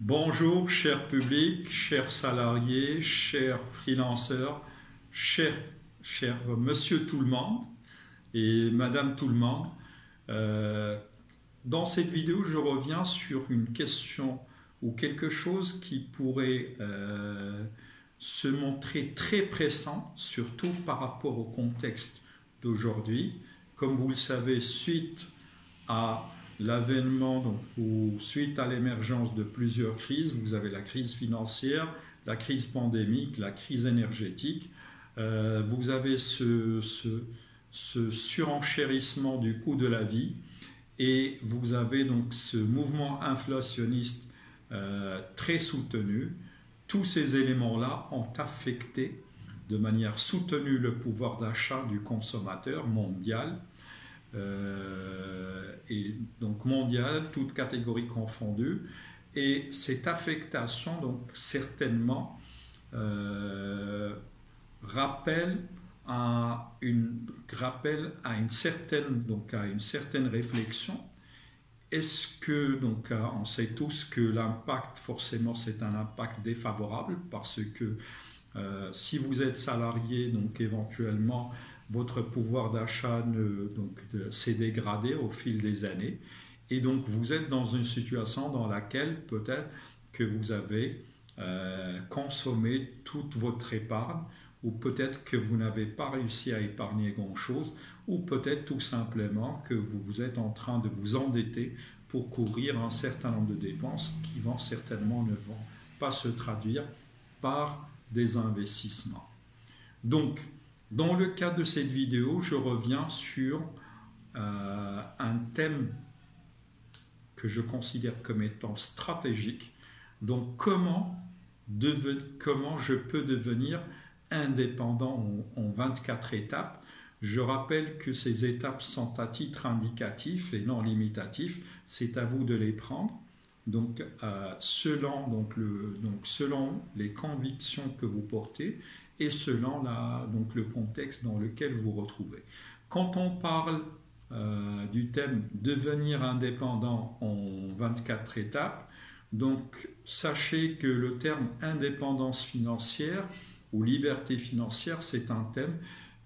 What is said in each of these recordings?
Bonjour, cher public, chers salariés, chers freelanceurs, cher monsieur tout le monde et madame tout le monde. Dans cette vidéo, je reviens sur une question ou quelque chose qui pourrait se montrer très pressant, surtout par rapport au contexte d'aujourd'hui. Comme vous le savez, suite à l'avènement ou suite à l'émergence de plusieurs crises, vous avez la crise financière, la crise pandémique, la crise énergétique, vous avez ce surenchérissement du coût de la vie et vous avez donc ce mouvement inflationniste très soutenu. Tous ces éléments-là ont affecté de manière soutenue le pouvoir d'achat du consommateur mondial. Et donc mondial, toutes catégories confondues, et cette affectation donc certainement rappelle à une certaine réflexion. Est-ce que donc on sait tous que l'impact forcément c'est un impact défavorable parce que si vous êtes salarié donc éventuellement votre pouvoir d'achat s'est dégradé au fil des années et donc vous êtes dans une situation dans laquelle peut-être que vous avez consommé toute votre épargne ou peut-être que vous n'avez pas réussi à épargner grand-chose ou peut-être tout simplement que vous êtes en train de vous endetter pour couvrir un certain nombre de dépenses qui ne vont pas se traduire par des investissements. Donc, dans le cadre de cette vidéo, je reviens sur un thème que je considère comme étant stratégique. Donc, comment je peux devenir indépendant en 24 étapes. Je rappelle que ces étapes sont à titre indicatif et non limitatif. C'est à vous de les prendre. Donc, selon les convictions que vous portez et selon le contexte dans lequel vous vous retrouvez. Quand on parle du thème « Devenir indépendant en 24 étapes », donc sachez que le terme « indépendance financière » ou « liberté financière », c'est un thème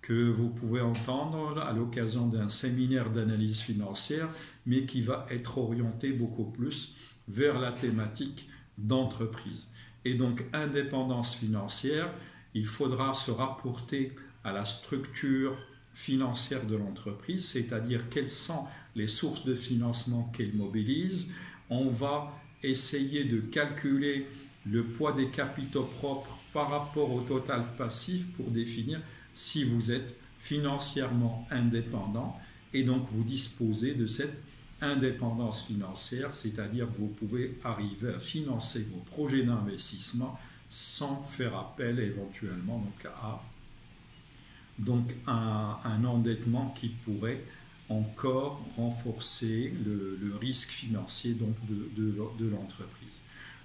que vous pouvez entendre à l'occasion d'un séminaire d'analyse financière, mais qui va être orienté beaucoup plus vers la thématique d'entreprise. Et donc, indépendance financière, il faudra se rapporter à la structure financière de l'entreprise, c'est-à-dire quelles sont les sources de financement qu'elle mobilise. On va essayer de calculer le poids des capitaux propres par rapport au total passif pour définir si vous êtes financièrement indépendant et donc vous disposez de cette indépendance financière, c'est-à-dire que vous pouvez arriver à financer vos projets d'investissement sans faire appel éventuellement à un endettement qui pourrait encore renforcer le risque financier de l'entreprise.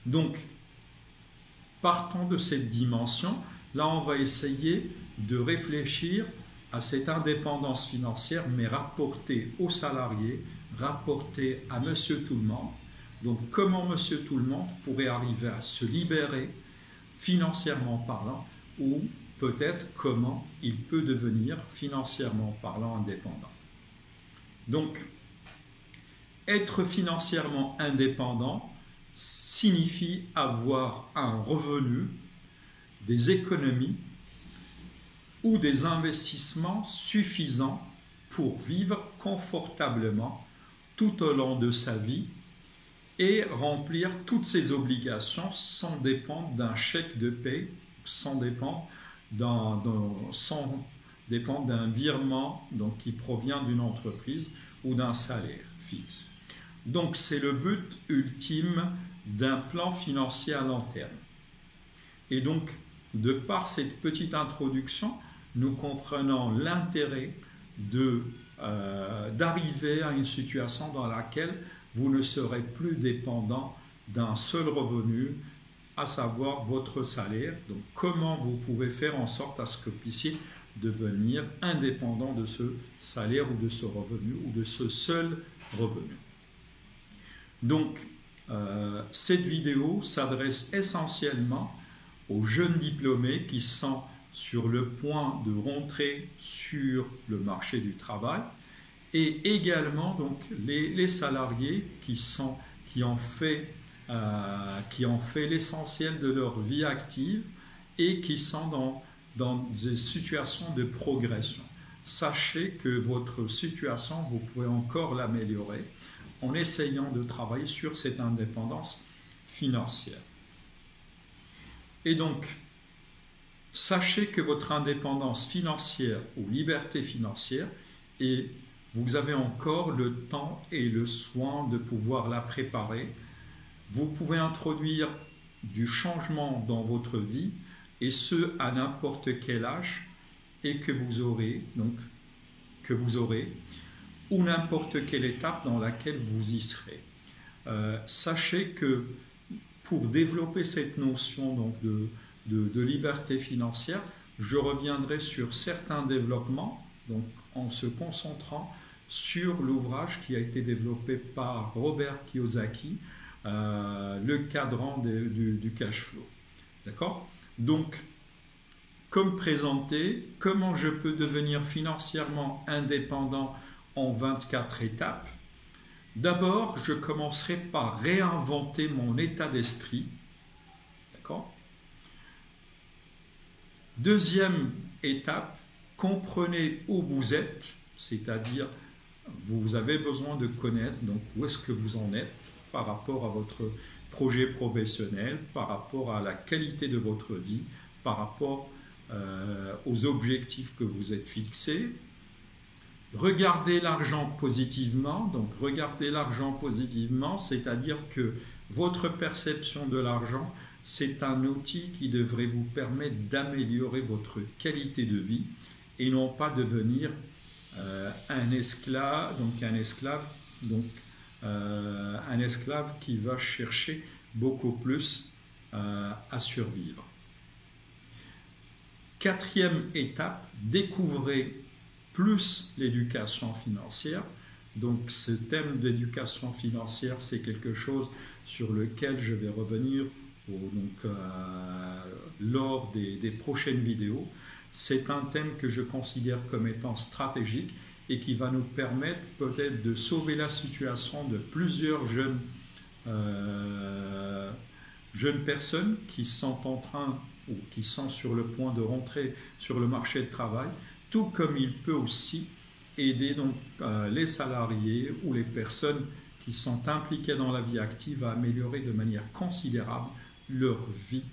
Donc, partant de cette dimension, là on va essayer de réfléchir à cette indépendance financière, mais rapportée aux salariés, rapportée à monsieur tout le monde. Donc comment monsieur tout le monde pourrait arriver à se libérer financièrement parlant, ou peut-être comment il peut devenir financièrement parlant indépendant. Donc, être financièrement indépendant signifie avoir un revenu, des économies ou des investissements suffisants pour vivre confortablement tout au long de sa vie et remplir toutes ses obligations sans dépendre d'un chèque de paie, sans dépendre d'un virement qui provient d'une entreprise ou d'un salaire fixe. Donc c'est le but ultime d'un plan financier à long terme. Et donc, de par cette petite introduction, nous comprenons l'intérêt d'arriver à une situation dans laquelle vous ne serez plus dépendant d'un seul revenu, à savoir votre salaire. Donc, comment vous pouvez faire en sorte à ce que vous puissiez devenir indépendant de ce salaire ou de ce revenu ou de ce seul revenu. Donc, Cette vidéo s'adresse essentiellement aux jeunes diplômés qui sont sur le point de rentrer sur le marché du travail et également donc, les salariés qui ont fait l'essentiel de leur vie active et qui sont dans des situations de progression. Sachez que votre situation, vous pouvez encore l'améliorer en essayant de travailler sur cette indépendance financière. Et donc, sachez que votre indépendance financière ou liberté financière, et vous avez encore le temps et le soin de pouvoir la préparer. Vous pouvez introduire du changement dans votre vie, et ce, à n'importe quel âge, et que vous aurez, ou n'importe quelle étape dans laquelle vous y serez. Sachez que pour développer cette notion donc, de liberté financière, je reviendrai sur certains développements, donc en se concentrant sur l'ouvrage qui a été développé par Robert Kiyosaki, le cadran du cash flow. D'accord? Donc, comme présenté, comment je peux devenir financièrement indépendant en 24 étapes. D'abord, je commencerai par réinventer mon état d'esprit. D'accord? Deuxième étape, comprenez où vous êtes, c'est-à-dire vous avez besoin de connaître donc où est-ce que vous en êtes par rapport à votre projet professionnel, par rapport à la qualité de votre vie, par rapport aux objectifs que vous êtes fixés. Regardez l'argent positivement. Donc, regardez l'argent positivement, c'est-à-dire que votre perception de l'argent, c'est un outil qui devrait vous permettre d'améliorer votre qualité de vie et non pas devenir un esclave qui va chercher beaucoup plus à survivre. Quatrième étape, découvrez plus l'éducation financière. Donc ce thème d'éducation financière, c'est quelque chose sur lequel je vais revenir lors des prochaines vidéos. C'est un thème que je considère comme étant stratégique et qui va nous permettre peut-être de sauver la situation de plusieurs jeunes personnes qui sont en train ou qui sont sur le point de rentrer sur le marché de travail, tout comme il peut aussi aider donc, les salariés ou les personnes qui sont impliquées dans la vie active à améliorer de manière considérable leur vie.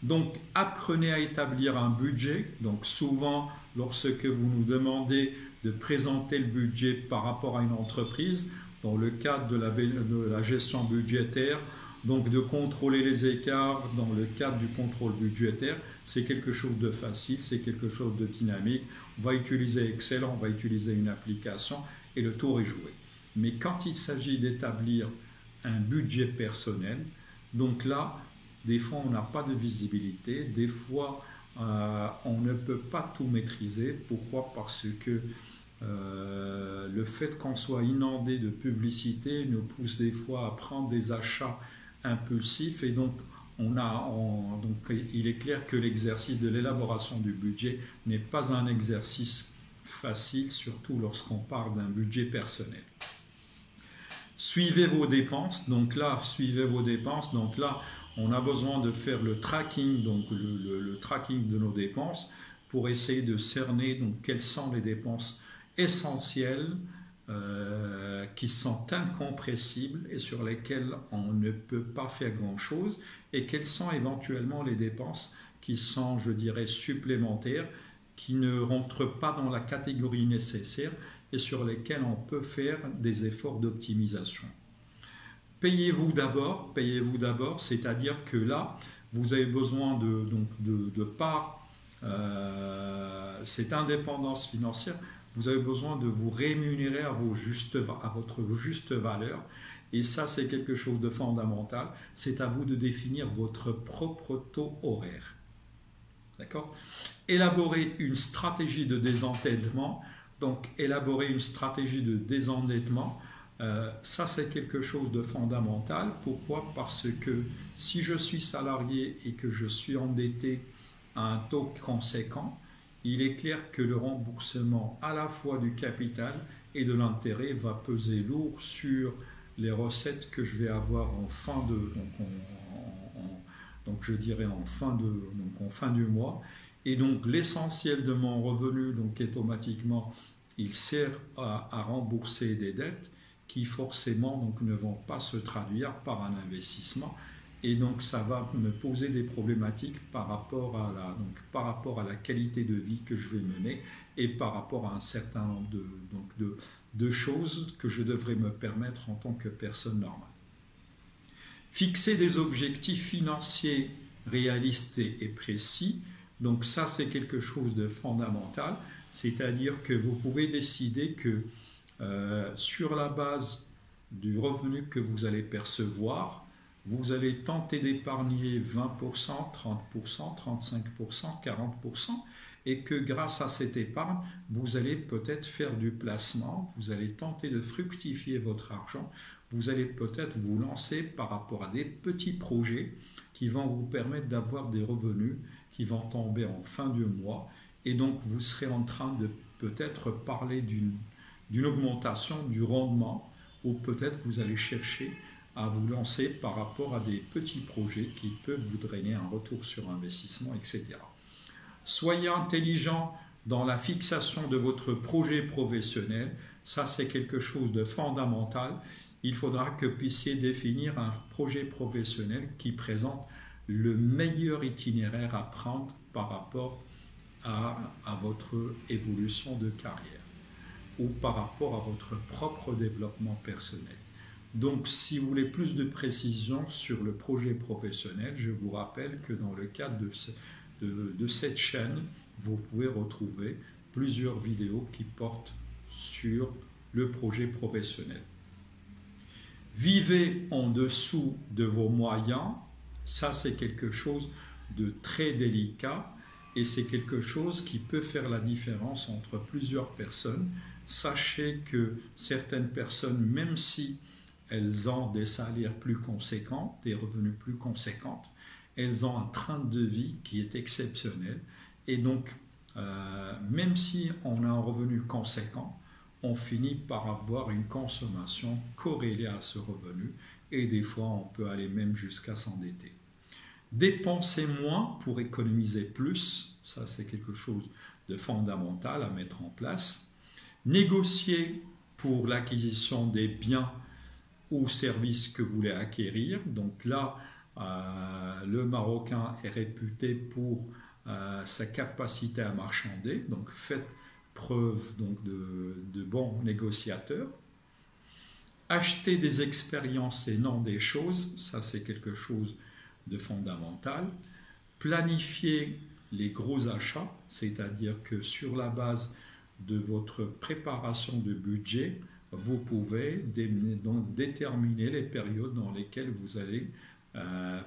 Donc, apprenez à établir un budget. Donc, souvent, lorsque vous nous demandez de présenter le budget par rapport à une entreprise, dans le cadre de la gestion budgétaire, donc de contrôler les écarts dans le cadre du contrôle budgétaire, c'est quelque chose de facile, c'est quelque chose de dynamique. On va utiliser Excel, on va utiliser une application et le tour est joué. Mais quand il s'agit d'établir un budget personnel, donc là, des fois on n'a pas de visibilité, des fois on ne peut pas tout maîtriser. Pourquoi? Parce que le fait qu'on soit inondé de publicité nous pousse des fois à prendre des achats impulsifs et donc il est clair que l'exercice de l'élaboration du budget n'est pas un exercice facile, surtout lorsqu'on parle d'un budget personnel. Suivez vos dépenses. Donc là, on a besoin de faire le tracking, donc le tracking de nos dépenses pour essayer de cerner donc, quelles sont les dépenses essentielles qui sont incompressibles et sur lesquelles on ne peut pas faire grand-chose, et quelles sont éventuellement les dépenses qui sont, je dirais, supplémentaires, qui ne rentrent pas dans la catégorie nécessaire et sur lesquelles on peut faire des efforts d'optimisation. Payez-vous d'abord, c'est-à-dire que là, vous avez besoin de par cette indépendance financière, vous avez besoin de vous rémunérer à votre juste valeur. Et ça, c'est quelque chose de fondamental. C'est à vous de définir votre propre taux horaire. D'accord? Élaborer une stratégie de désendettement. Donc, élaborer une stratégie de désendettement Ça, c'est quelque chose de fondamental. Pourquoi? Parce que si je suis salarié et que je suis endetté à un taux conséquent, il est clair que le remboursement à la fois du capital et de l'intérêt va peser lourd sur les recettes que je vais avoir en fin de, donc je dirais en fin du mois. Et donc l'essentiel de mon revenu donc automatiquement, il sert à rembourser des dettes qui forcément donc, ne vont pas se traduire par un investissement. Et donc ça va me poser des problématiques par rapport à la qualité de vie que je vais mener et par rapport à un certain nombre de choses que je devrais me permettre en tant que personne normale. Fixer des objectifs financiers réalistes et précis, donc ça c'est quelque chose de fondamental, c'est-à-dire que vous pouvez décider que sur la base du revenu que vous allez percevoir, vous allez tenter d'épargner 20%, 30%, 35%, 40% et que grâce à cette épargne, vous allez peut-être faire du placement, vous allez tenter de fructifier votre argent, vous allez peut-être vous lancer par rapport à des petits projets qui vont vous permettre d'avoir des revenus qui vont tomber en fin du mois et donc vous serez en train de peut-être parler d'une augmentation du rendement ou peut-être vous allez chercher à vous lancer par rapport à des petits projets qui peuvent vous drainer un retour sur investissement, etc. Soyez intelligent dans la fixation de votre projet professionnel. Ça, c'est quelque chose de fondamental. Il faudra que vous puissiez définir un projet professionnel qui présente le meilleur itinéraire à prendre par rapport à votre évolution de carrière ou par rapport à votre propre développement personnel. Donc, si vous voulez plus de précision sur le projet professionnel, je vous rappelle que dans le cadre de cette chaîne, vous pouvez retrouver plusieurs vidéos qui portent sur le projet professionnel. Vivez en dessous de vos moyens, ça c'est quelque chose de très délicat et c'est quelque chose qui peut faire la différence entre plusieurs personnes. Sachez que certaines personnes, même si elles ont des salaires plus conséquents, des revenus plus conséquents, elles ont un train de vie qui est exceptionnel. Et donc, même si on a un revenu conséquent, on finit par avoir une consommation corrélée à ce revenu. Et des fois, on peut aller même jusqu'à s'endetter. Dépenser moins pour économiser plus, ça c'est quelque chose de fondamental à mettre en place. Négocier pour l'acquisition des biens ou services que vous voulez acquérir. Donc là, le Marocain est réputé pour sa capacité à marchander. Donc faites preuve donc, de bons négociateurs. Acheter des expériences et non des choses, ça c'est quelque chose de fondamental. Planifier les gros achats, c'est-à-dire que sur la base de votre préparation de budget, vous pouvez donc déterminer les périodes dans lesquelles vous allez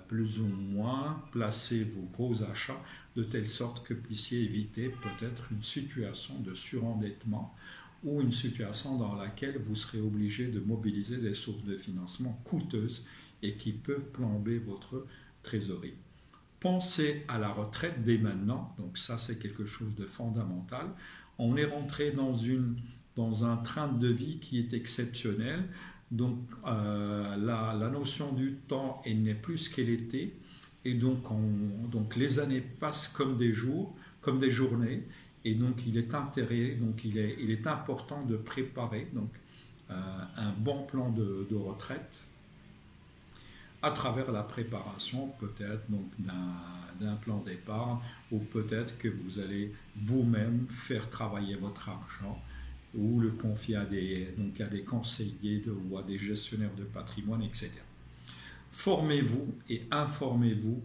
plus ou moins placer vos gros achats de telle sorte que vous puissiez éviter peut-être une situation de surendettement ou une situation dans laquelle vous serez obligé de mobiliser des sources de financement coûteuses et qui peuvent plomber votre trésorerie. Pensez à la retraite dès maintenant, donc ça c'est quelque chose de fondamental. On est rentré dans un train de vie qui est exceptionnel. Donc, la notion du temps, elle n'est plus ce qu'elle était. Et donc, les années passent comme des jours, comme des journées. Et donc, il est important de préparer un bon plan de retraite à travers la préparation peut-être d'un plan d'épargne ou peut-être que vous allez vous-même faire travailler votre argent ou le confier à des conseillers ou à des gestionnaires de patrimoine, etc. Formez-vous et informez-vous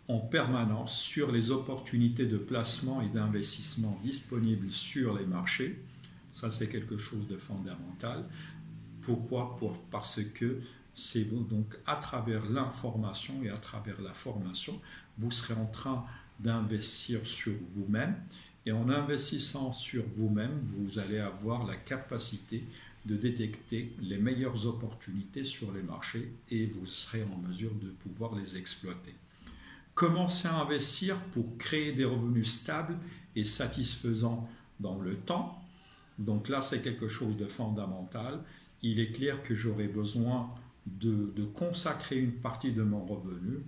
en permanence sur les opportunités de placement et d'investissement disponibles sur les marchés. Ça, c'est quelque chose de fondamental. Pourquoi? Parce que c'est donc à travers l'information et à travers la formation, vous serez en train d'investir sur vous-même. Et en investissant sur vous-même, vous allez avoir la capacité de détecter les meilleures opportunités sur les marchés et vous serez en mesure de pouvoir les exploiter. Commencez à investir pour créer des revenus stables et satisfaisants dans le temps. Donc là, c'est quelque chose de fondamental. Il est clair que j'aurai besoin de consacrer une partie de mon revenu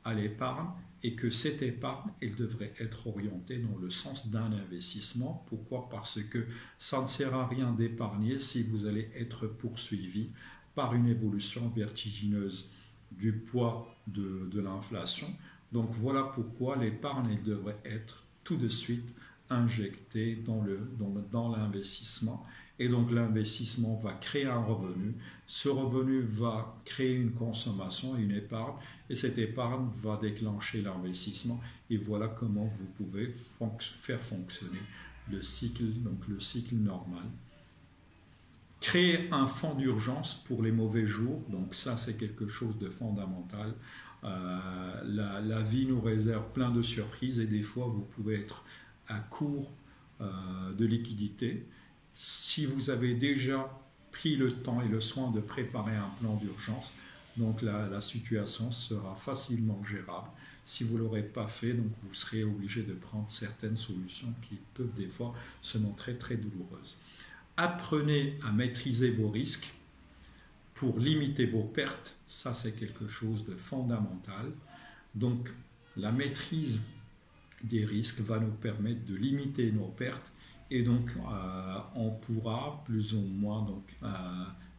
à l'épargne et que cette épargne, elle devrait être orientée dans le sens d'un investissement. Pourquoi? Parce que ça ne sert à rien d'épargner si vous allez être poursuivi par une évolution vertigineuse du poids de l'inflation. Donc voilà pourquoi l'épargne, elle devrait être tout de suite injectée dans l'investissement. Et donc l'investissement va créer un revenu, ce revenu va créer une consommation, une épargne, et cette épargne va déclencher l'investissement. Et voilà comment vous pouvez faire fonctionner le cycle, donc le cycle normal. Créer un fonds d'urgence pour les mauvais jours, donc ça c'est quelque chose de fondamental. La vie nous réserve plein de surprises et des fois vous pouvez être à court de liquidité. Si vous avez déjà pris le temps et le soin de préparer un plan d'urgence, donc la situation sera facilement gérable. Si vous ne l'aurez pas fait, donc vous serez obligé de prendre certaines solutions qui peuvent des fois se montrer très douloureuses. Apprenez à maîtriser vos risques pour limiter vos pertes. Ça, c'est quelque chose de fondamental. Donc, la maîtrise des risques va nous permettre de limiter nos pertes et donc on pourra plus ou moins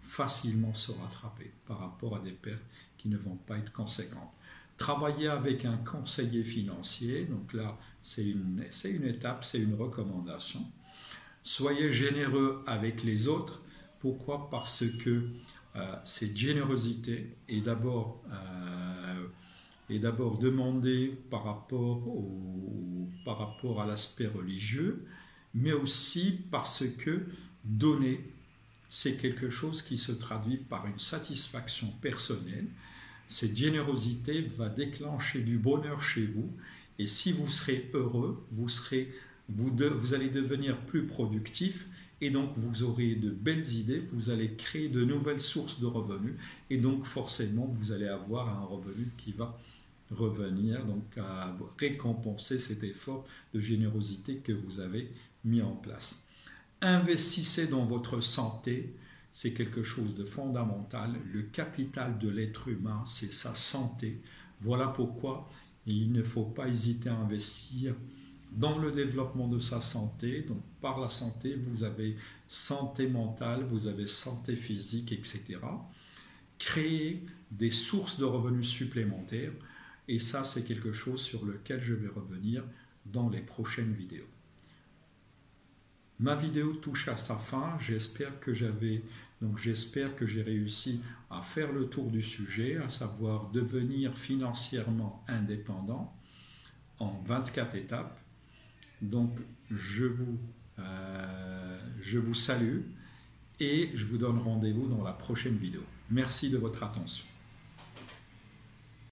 facilement se rattraper par rapport à des pertes qui ne vont pas être conséquentes. Travailler avec un conseiller financier, donc là c'est une étape, c'est une recommandation. Soyez généreux avec les autres. Pourquoi? Parce que cette générosité est d'abord demandée par rapport à l'aspect religieux, mais aussi parce que donner, c'est quelque chose qui se traduit par une satisfaction personnelle. Cette générosité va déclencher du bonheur chez vous, et si vous serez heureux, vous allez devenir plus productif, et donc vous aurez de belles idées, vous allez créer de nouvelles sources de revenus, et donc forcément vous allez avoir un revenu qui va revenir, donc à récompenser cet effort de générosité que vous avez mis en place. Investissez dans votre santé, c'est quelque chose de fondamental. Le capital de l'être humain, c'est sa santé. Voilà pourquoi il ne faut pas hésiter à investir dans le développement de sa santé. Donc par la santé, vous avez santé mentale, vous avez santé physique, etc. Créer des sources de revenus supplémentaires. Et ça, c'est quelque chose sur lequel je vais revenir dans les prochaines vidéos. Ma vidéo touche à sa fin. J'espère que j'ai réussi à faire le tour du sujet, à savoir devenir financièrement indépendant en 24 étapes. Donc, je vous salue et je vous donne rendez-vous dans la prochaine vidéo. Merci de votre attention.